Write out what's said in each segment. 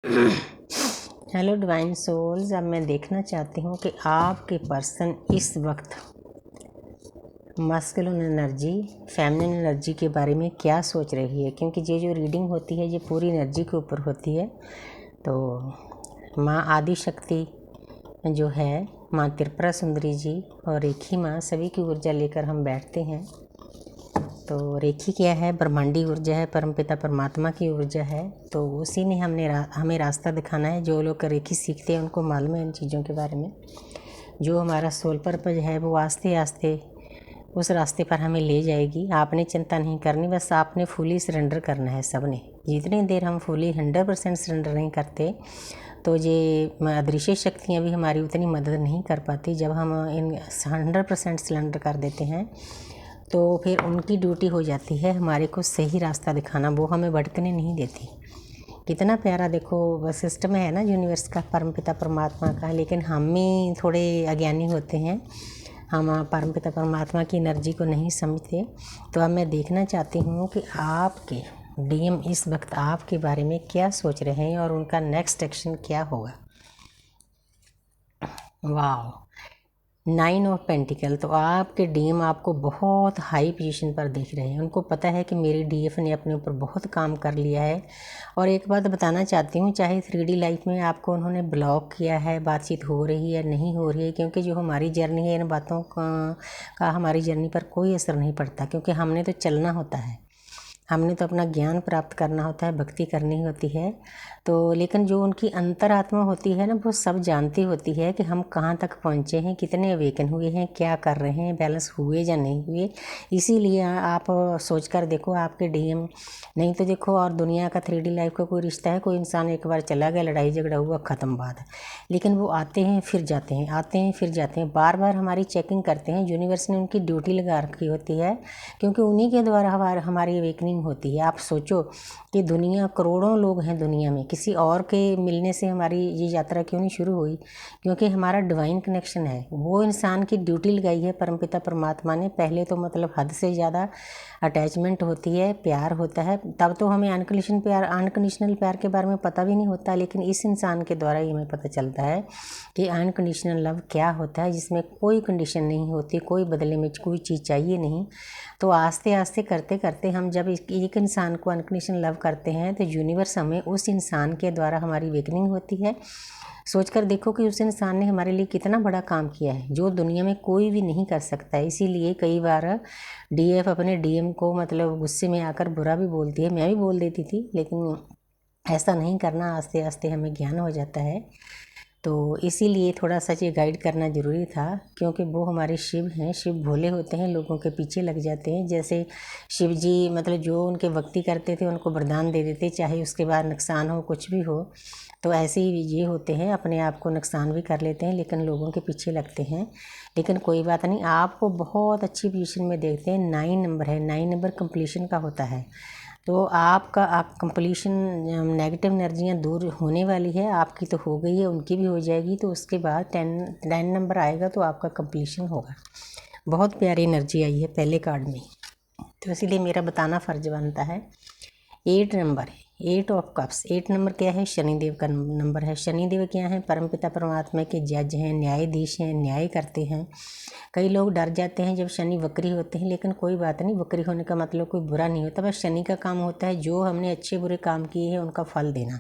Hello divine souls. अब मैं देखना चाहती हूँ कि आपके पर्सन इस वक्त मस्कुलिन एनर्जी, फेमिनिन एनर्जी के बारे में क्या सोच रही है, क्योंकि ये जो रीडिंग होती है ये पूरी एनर्जी के ऊपर होती है। तो माँ आदि शक्ति जो है, माँ त्रिपुरा सुंदरी जी और रेखी माँ, सभी की ऊर्जा लेकर हम बैठते हैं। तो रेखी क्या है? ब्रह्मांडी ऊर्जा है, परमपिता परमात्मा की ऊर्जा है। तो उसी ने हमें रास्ता दिखाना है। जो लोग रेखी सीखते हैं उनको मालूम है इन चीज़ों के बारे में। जो हमारा सोल पर्पज है वो आस्ते आस्ते उस रास्ते पर हमें ले जाएगी। आपने चिंता नहीं करनी, बस आपने फुली सरेंडर करना है। सबने जितनी देर हम फुली 100% सरेंडर नहीं करते तो ये अदृश्य शक्तियाँ भी हमारी उतनी मदद नहीं कर पाती। जब हम इन 100% सरेंडर कर देते हैं तो फिर उनकी ड्यूटी हो जाती है हमारे को सही रास्ता दिखाना। वो हमें भटकने नहीं देती। कितना प्यारा देखो बस सिस्टम है ना यूनिवर्स का, परमपिता परमात्मा का। लेकिन हम ही थोड़े अज्ञानी होते हैं, हम परमपिता परमात्मा की एनर्जी को नहीं समझते। तो अब मैं देखना चाहती हूँ कि आपके डीएम इस वक्त आपके बारे में क्या सोच रहे हैं और उनका नेक्स्ट एक्शन क्या होगा। वाह, 9 ऑफ पेंटिकल। तो आपके डीएम आपको बहुत हाई पोजीशन पर देख रहे हैं। उनको पता है कि मेरी डीएफ ने अपने ऊपर बहुत काम कर लिया है। और एक बात बताना चाहती हूँ, चाहे 3D लाइफ में आपको उन्होंने ब्लॉक किया है, बातचीत हो रही है नहीं हो रही है, क्योंकि जो हमारी जर्नी है इन बातों का हमारी जर्नी पर कोई असर नहीं पड़ता, क्योंकि हमने तो चलना होता है, हमने तो अपना ज्ञान प्राप्त करना होता है, भक्ति करनी होती है। तो लेकिन जो उनकी अंतरात्मा होती है ना, वो सब जानती होती है कि हम कहाँ तक पहुँचे हैं, कितने अवेकन हुए हैं, क्या कर रहे हैं, बैलेंस हुए या नहीं हुए। इसीलिए आप सोच कर देखो आपके डीएम। नहीं तो देखो, और दुनिया का 3D लाइफ का कोई रिश्ता है, कोई इंसान एक बार चला गया, लड़ाई झगड़ा हुआ, ख़त्म बात है। लेकिन वो आते हैं फिर जाते हैं, आते हैं फिर जाते हैं, बार बार हमारी चेकिंग करते हैं। यूनिवर्स ने उनकी ड्यूटी लगा रखी होती है, क्योंकि उन्हीं के द्वारा हमारी अवेकनिंग होती है। आप सोचो कि दुनिया, करोड़ों लोग हैं दुनिया में, किसी और के मिलने से हमारी ये यात्रा क्यों नहीं शुरू हुई? क्योंकि हमारा डिवाइन कनेक्शन है। वो इंसान की ड्यूटी लगाई है परमपिता परमात्मा ने। पहले तो मतलब हद से ज़्यादा अटैचमेंट होती है, प्यार होता है, तब तो हमें अनकंडीशनल प्यार के बारे में पता भी नहीं होता। लेकिन इस इंसान के द्वारा ही हमें पता चलता है कि अनकंडीशनल लव क्या होता है, जिसमें कोई कंडीशन नहीं होती, कोई बदले में कोई चीज़ चाहिए नहीं। तो आस्ते आस्ते करते करते हम जब एक इंसान को अनकंडीशनल लव करते हैं तो यूनिवर्स हमें उस इंसान के द्वारा हमारी अवेकनिंग होती है। सोचकर देखो कि उस इंसान ने हमारे लिए कितना बड़ा काम किया है, जो दुनिया में कोई भी नहीं कर सकता है। इसीलिए कई बार डीएफ अपने डीएम को मतलब गुस्से में आकर बुरा भी बोलती है। मैं भी बोल देती थी, लेकिन ऐसा नहीं करना। आस्ते आस्ते हमें ज्ञान हो जाता है। तो इसीलिए थोड़ा सा ये गाइड करना ज़रूरी था, क्योंकि वो हमारे शिव हैं। शिव भोले होते हैं, लोगों के पीछे लग जाते हैं। जैसे शिव जी मतलब जो उनके भक्ति करते थे उनको वरदान दे देते, चाहे उसके बाद नुकसान हो, कुछ भी हो। तो ऐसे ही ये होते हैं, अपने आप को नुकसान भी कर लेते हैं लेकिन लोगों के पीछे लगते हैं। लेकिन कोई बात नहीं, आपको बहुत अच्छी पोजीशन में देखते हैं। 9 नंबर है, 9 नंबर कंप्लीशन का होता है। तो आपका कंप्लीशन, नेगेटिव एनर्जियाँ दूर होने वाली है। आपकी तो हो गई है, उनकी भी हो जाएगी। तो उसके बाद 10 नंबर आएगा तो आपका कंप्लीशन होगा। बहुत प्यारी एनर्जी आई है पहले कार्ड में, तो इसीलिए मेरा बताना फ़र्ज बनता है। 8 नंबर है, 8 ऑफ कप्स। 8 नंबर क्या है? शनिदेव का नंबर है। शनिदेव क्या है? परमपिता परमात्मा के जज हैं, न्यायाधीश हैं, न्याय करते हैं। कई लोग डर जाते हैं जब शनि वक्री होते हैं, लेकिन कोई बात नहीं, वक्री होने का मतलब कोई बुरा नहीं होता। बस शनि का काम होता है जो हमने अच्छे बुरे काम किए हैं उनका फल देना।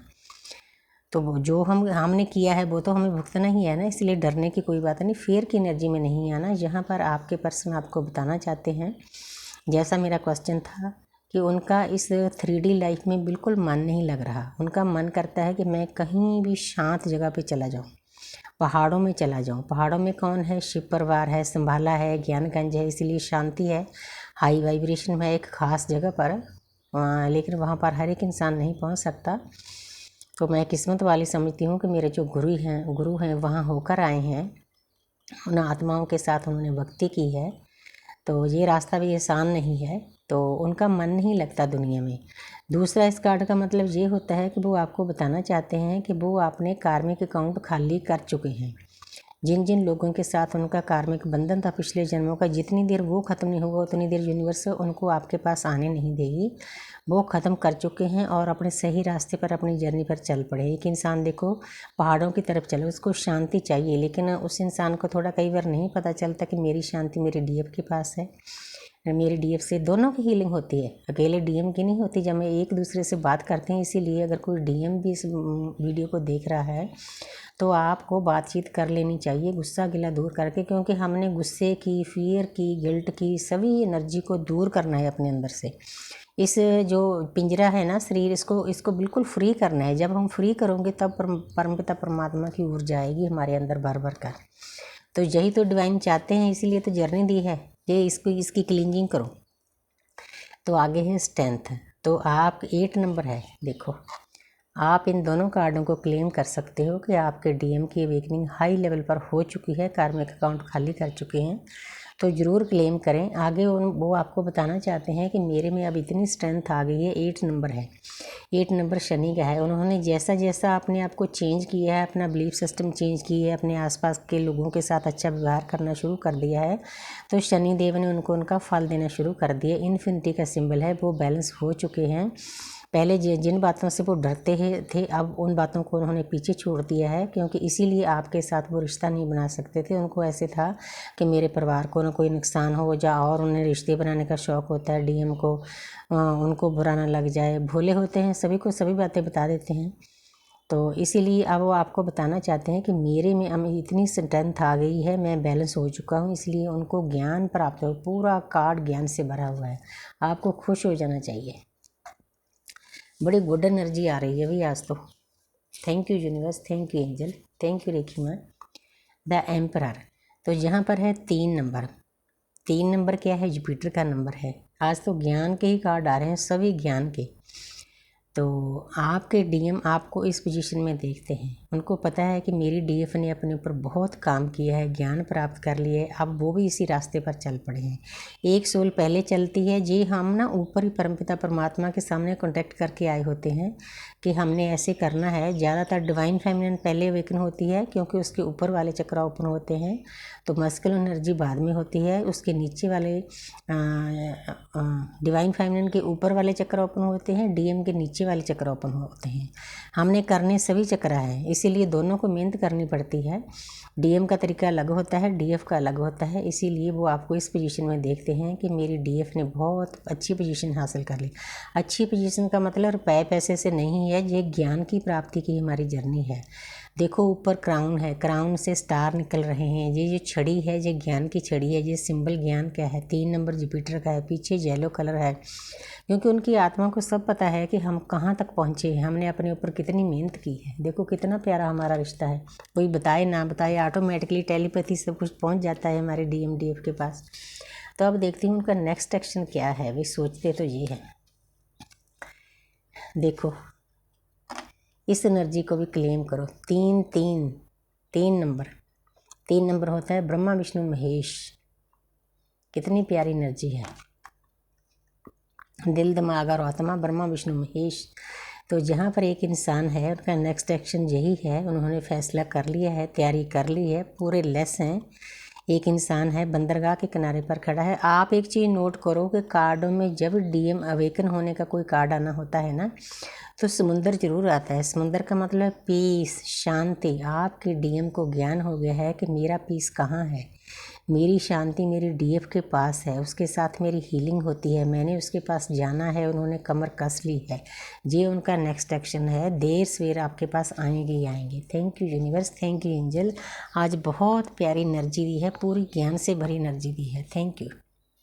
तो जो हमने किया है वो तो हमें भुगतना ही है ना, इसलिए डरने की कोई बात नहीं। फेयर की एनर्जी में नहीं आना। यहाँ पर आपके पर्सन आपको बताना चाहते हैं, जैसा मेरा क्वेश्चन था, कि उनका इस 3D लाइफ में बिल्कुल मन नहीं लग रहा। उनका मन करता है कि मैं कहीं भी शांत जगह पे चला जाऊँ, पहाड़ों में चला जाऊँ। पहाड़ों में कौन है? शिव परिवार है, संभाला है, ज्ञानगंज है, इसलिए शांति है, हाई वाइब्रेशन है एक ख़ास जगह पर। लेकिन वहाँ पर हर एक इंसान नहीं पहुँच सकता। तो मैं किस्मत वाली समझती हूँ कि मेरे जो गुरु हैं वहाँ होकर आए हैं, उन आत्माओं के साथ उन्होंने भक्ति की है। तो ये रास्ता भी आसान नहीं है, तो उनका मन नहीं लगता दुनिया में। दूसरा इस कार्ड का मतलब ये होता है कि वो आपको बताना चाहते हैं कि वो अपने कार्मिक अकाउंट खाली कर चुके हैं। जिन जिन लोगों के साथ उनका कार्मिक बंधन था पिछले जन्मों का, जितनी देर वो ख़त्म नहीं होगा उतनी देर यूनिवर्स उनको आपके पास आने नहीं देगी। वो ख़त्म कर चुके हैं और अपने सही रास्ते पर अपनी जर्नी पर चल पड़े। एक इंसान देखो पहाड़ों की तरफ चले, उसको शांति चाहिए, लेकिन उस इंसान को थोड़ा कई बार नहीं पता चलता कि मेरी शांति मेरे डीएफ के पास है। मेरी डीएफ से दोनों की हीलिंग होती है, अकेले डीएम की नहीं होती। जब हम एक दूसरे से बात करते हैं, इसीलिए अगर कोई डीएम भी इस वीडियो को देख रहा है तो आपको बातचीत कर लेनी चाहिए, गुस्सा गिला दूर करके, क्योंकि हमने गुस्से की, फियर की, गिल्ट की सभी एनर्जी को दूर करना है अपने अंदर से। इस जो पिंजरा है ना शरीर, इसको बिल्कुल फ्री करना है। जब हम फ्री करोगे तब परमपिता परमात्मा की ऊर्जा आएगी हमारे अंदर भर भर कर। तो यही तो डिवाइन चाहते हैं, इसीलिए तो जर्नी दी है कि इसकी क्लींजिंग करो। तो आगे है स्ट्रेंथ। तो आप 8 नंबर है, देखो आप इन दोनों कार्डों को क्लेम कर सकते हो कि आपके डीएम की अवेकनिंग हाई लेवल पर हो चुकी है, कार्मिक अकाउंट खाली कर चुके हैं। तो ज़रूर क्लेम करें। आगे वो आपको बताना चाहते हैं कि मेरे में अब इतनी स्ट्रेंथ आ गई है। 8 नंबर है, 8 नंबर शनि का है। उन्होंने जैसा जैसा अपने आप को चेंज किया है, अपना बिलीफ सिस्टम चेंज किया है, अपने आसपास के लोगों के साथ अच्छा व्यवहार करना शुरू कर दिया है, तो शनि देव ने उनको उनका फल देना शुरू कर दिया। इन्फिनिटी का सिंबल है, वो बैलेंस हो चुके हैं। पहले जिन बातों से वो डरते थे अब उन बातों को उन्होंने पीछे छोड़ दिया है, क्योंकि इसीलिए आपके साथ वो रिश्ता नहीं बना सकते थे। उनको ऐसे था कि मेरे परिवार को ना कोई नुकसान हो जा, और उन्हें रिश्ते बनाने का शौक़ होता है डीएम को, उनको बुरा ना लग जाए। भोले होते हैं, सभी को सभी बातें बता देते हैं। तो इसीलिए अब वो आपको बताना चाहते हैं कि मेरे में अब इतनी स्ट्रेंथ आ गई है, मैं बैलेंस हो चुका हूँ, इसलिए उनको ज्ञान प्राप्त हो। पूरा कार्ड ज्ञान से भरा हुआ है, आपको खुश हो जाना चाहिए। बड़ी गुड एनर्जी आ रही है भाई आज तो। Thank you universe, thank you angel, thank you Rekhi माँ। The emperor. तो यहाँ पर है 3 नंबर। 3 नंबर क्या है? जुपिटर का नंबर है। आज तो ज्ञान के ही कार्ड आ रहे हैं, सभी ज्ञान के। तो आपके डीएम आपको इस पोजीशन में देखते हैं, उनको पता है कि मेरी डीएफ ने अपने ऊपर बहुत काम किया है, ज्ञान प्राप्त कर लिया है, अब वो भी इसी रास्ते पर चल पड़े हैं। एक सोल पहले चलती है जी, हम ना ऊपर ही परमपिता परमात्मा के सामने कॉन्टेक्ट करके आए होते हैं कि हमने ऐसे करना है। ज़्यादातर डिवाइन फेमिनिन पहले अवेकन होती है, क्योंकि उसके ऊपर वाले चक्र ओपन होते हैं, तो मस्कुलिन एनर्जी बाद में होती है। उसके नीचे वाले डिवाइन फेमिनिन के ऊपर वाले चक्र ओपन होते हैं, डीएम के नीचे वाले चक्र ओपन होते हैं। हमने करने सभी चक्र हैं, इसीलिए दोनों को मेहनत करनी पड़ती है। डीएम का तरीका अलग होता है, डीएफ का अलग होता है, इसीलिए वो आपको इस पोजीशन में देखते हैं कि मेरी डीएफ ने बहुत अच्छी पोजीशन हासिल कर ली। अच्छी पोजीशन का मतलब रुपए पैसे से नहीं है, ये ज्ञान की प्राप्ति की हमारी जर्नी है। देखो ऊपर क्राउन है, क्राउन से स्टार निकल रहे हैं। ये जो छड़ी है ये ज्ञान की छड़ी है। ये सिंबल ज्ञान का है। 3 नंबर जुपिटर का है, पीछे येलो कलर है, क्योंकि उनकी आत्मा को सब पता है कि हम कहाँ तक पहुँचे हैं, हमने अपने ऊपर कितनी मेहनत की है। देखो कितना प्यारा हमारा रिश्ता है, कोई बताए ना बताए ऑटोमेटिकली टेलीपैथी सब कुछ पहुँच जाता है हमारे डीएफ के पास। तो अब देखती हूँ उनका नेक्स्ट एक्शन क्या है। वे सोचते तो ये है, देखो इस एनर्जी को भी क्लेम करो। 3 नंबर होता है ब्रह्मा विष्णु महेश। कितनी प्यारी एनर्जी है, दिल दिमाग और आत्मा, ब्रह्मा विष्णु महेश। तो जहाँ पर एक इंसान है उनका नेक्स्ट एक्शन यही है, उन्होंने फैसला कर लिया है, तैयारी कर ली है, पूरे लेस हैं। एक इंसान है बंदरगाह के किनारे पर खड़ा है। आप एक चीज़ नोट करो कि कार्डों में जब डीएम अवेकन होने का कोई कार्ड आना होता है ना, तो समुंदर जरूर आता है। समुंदर का मतलब पीस, शांति। आपके डीएम को ज्ञान हो गया है कि मेरा पीस कहाँ है, मेरी शांति मेरी डीएफ के पास है, उसके साथ मेरी हीलिंग होती है, मैंने उसके पास जाना है, उन्होंने कमर कस ली है। ये उनका नेक्स्ट एक्शन है। देर सवेर आपके पास आएंगे ही आएंगे। Thank you universe, thank you angel. आज बहुत प्यारी एनर्जी दी है, पूरी ज्ञान से भरी एनर्जी दी है। Thank you.